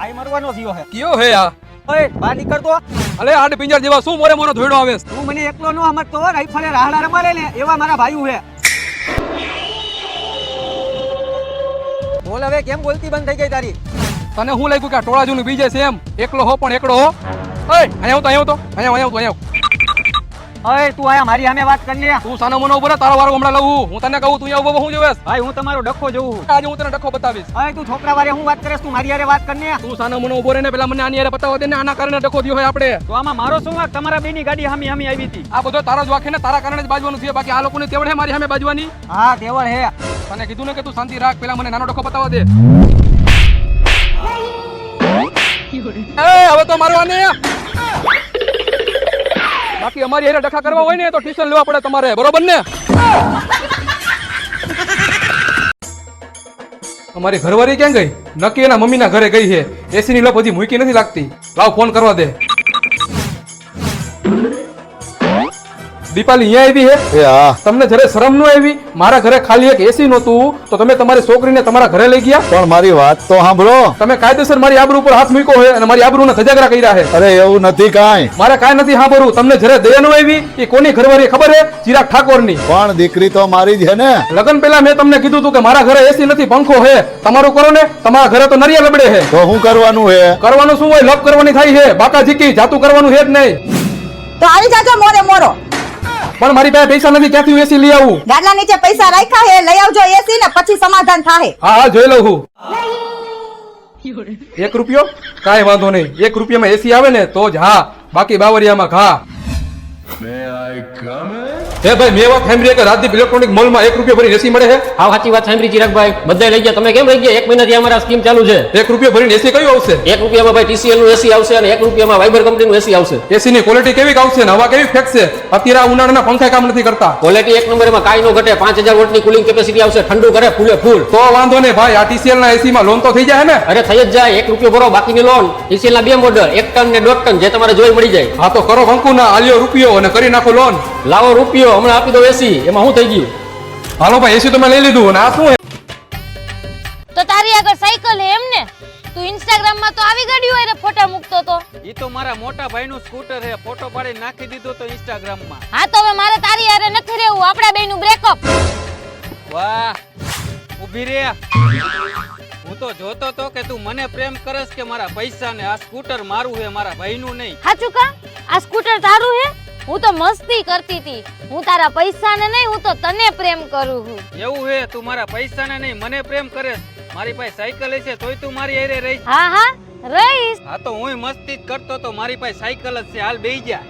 આઈ મરવાનો થયો હે કયો હે આ? ઓય બહાર નીકળ તો અલે આડ પિંજર જેવા શું મોરે મોનો ધોઈડો આવે છે? તું મને એકલો નો સમજતો હો રાઈફલે રાહડા રમાડે ને એવા મારા ભાઈઓ હે બોલ હવે કેમ બોલતી બંધ થઈ ગઈ તારી તને શું લાગ્યું કે આ ટોળા જૂનું બીજે છે એમ? એકલો હો પણ એકડો હો. ઓય અહીંયા આવતો અહીંયા ઓય તું આયા મારી સામે વાત કર ને તું સાનો મનો ઉભો રહે, તારો વારો હમણાં લઉં. હું તને કહું તું અહીંયા ઉભો હું જોવેસ? ભાઈ હું તમારો ડખો જોઉં છું આજે હું તને ડખો બતાવીશ. ઓય તું છોકરા વારે હું વાત કરેસ તું મારી હારે વાત કર ને તું સાનો મનો ઉભો રહે ને પેલા મને આની હારે બતાવવા દે ને. આના કારણે ડખો થયો હોય આપણે. તો આમાં મારો શું વાંક તમારા બેની ગાડી હામી હામી આવી હતી આ બધો તારો જ વાંક છે ને, તારા કારણે જ બાજવાનું થયું. બાકી આ લોકોને તેવડ હે મારી સામે બાજવાની. હા તેવડ હે તને કીધું ને કે તું શાંતિ રાખ, પેલા મને નાનો ડખો બતાવવા દે. એ હવે તો મારવાને. બાકી અમારી હારે ડખા કરવા હોય ને તો ટ્યુશન લેવા પડે તમારે, બરોબર ને? અમારી ઘરવાળી ક્યાં ગઈ? નક્કી એના મમ્મીના ઘરે ગઈ છે. એસી ની લપ હજી મૂકી નથી લાગતી. લાવ ફોન કરવા દે. દીપાલી અહીંયા આવી હે? હા. તમને જયારે શરમ ન આવી? મારા ઘરે ખાલી એક એસી નહોતું તો તમે તમારી છોકરીને તમારા ઘરે લઈ ગયા. પણ મારી વાત તો સાંભળો. તમે કાયદેસર મારી આબરૂ ઉપર હાથ મૂક્યો છે અને મારી આબરૂને ધજાગરા કર્યા છે. અરે એવું નથી કાંઈ. મારે કાંઈ નથી સાંભળવું. તમને જયારે દયા ન આવી એ કોની ઘરવાળી ખબર છે? ચિરાગ ઠાકોરની. પણ દીકરી તો મારી જ છે ને. લગન પહેલા મેં તમને કીધું હતું કે મારા ઘરે એસી નથી, પંખો છે. તમારું કરો ને. તમારા ઘરે તો નરિયા લબડે છે. તો શું કરવાનું હે? કરવાનું શું હોય? લપ કરવાની થાય છે. બાકા ઝીકી જાતું કરવાનું છે જ નહીં. તો આવી જાજો મોરે મોરો. પણ મારી પાસે પૈસા નથી, ક્યાંથી હું એસી લઈ આવું? ગાડલા નીચે પૈસા રાખ્યા હે, લઈ આવજો એસી ને પછી સમાધાન થાય. હા હા જોઈ લઉં છું. 1 રૂપિયો? કાંઈ વાંધો નહીં. 1 રૂપિયામાં એસી આવે ને તો જ હા, બાકી બાવરિયામાં ઘા. હે ભાઈ મેં વાત સાંભળી કે રાજદીપ ઇલેક્ટ્રોનિક મોલમાં 1 રૂપિયો ભરીને એસી મળે છે. હા સાચી વાત સાંભળી ચિરાગભાઈ, બધા લઈ ગયા. તમે કેમ લઈ ગયા? 1 મહિનાથી અમારા સ્કીમ ચાલુ છે. 1 રૂપિયો ભરીને એસી કયું આવશે? 1 રૂપિયામાં ભાઈ TCL નું એસી આવશે અને 1 રૂપિયામાં વાઇબર કંપનીનું એસી આવશે. એસી ની ક્વોલિટી કેવી આવશે ને હવા કેવી ફેંકશે? અત્યારે આ ઉનાળાના પંખા કામ નથી કરતા. ક્વોલિટી 1 નંબર, એમાં કાંઈ નો ઘટે. 5000 વોટની કુલિંગ કેપેસિટી આવશે, ઠંડુ કરે ફૂલે ફૂલ. તો વાંધો નહીં ભાઈ, આ TCL ના એસી માં લોન તો થઈ જાય ને? અરે થઈ જ જાય. 1 રૂપિયો ભરો, બાકીની લોન. TCL ના 2 મોડલ, 1 ટન ને 1.5 ટન, જે તમારે જોઈ મળી જાય. હા તો કરો કંકુ ના આલ્યો રૂપિયો અને કરી નાખો લોન. લાવો રૂપિયો, હમણાં આપી દો એસી. એમાં શું થઈ ગયું? હાલો ભાઈ એસી તો મેં લઈ લીધું. અને આ શું? તો તારી આગળ સાયકલ હે એમ ને? તું ઇન્સ્ટાગ્રામ માં તો આવી ગાડી હોય રે ફોટા મૂકતો તો. ઈ તો મારા મોટા ભાઈનું સ્કૂટર હે, ફોટો પાડી નાખી દીધો તો ઇન્સ્ટાગ્રામ માં. હા તો હવે મારે તારી હારે નથી રહેવું, આપડા બેયનું બ્રેકઅપ. વાહ ઊભી રે. હું તો જોતો તો કે તું મને પ્રેમ કરસ કે મારા પૈસા ને. આ સ્કૂટર મારું હે, મારા ભાઈનું નહીં. સાચું કા? આ સ્કૂટર તારું હે? હું તો મસ્તી કરતી હતી. હું તારા પૈસાને નહીં, હું તો તને પ્રેમ કરું છું. એવું હે? તું મારા પૈસા ને નહીં મને પ્રેમ કરે? મારી પાસે સાયકલ છે તોય તું મારી હારે રહી? હા હા રહીશ. હા તો હું મસ્તી જ કરતો તો, મારી પાસે સાયકલ જ છે. હાલ બેહી જા.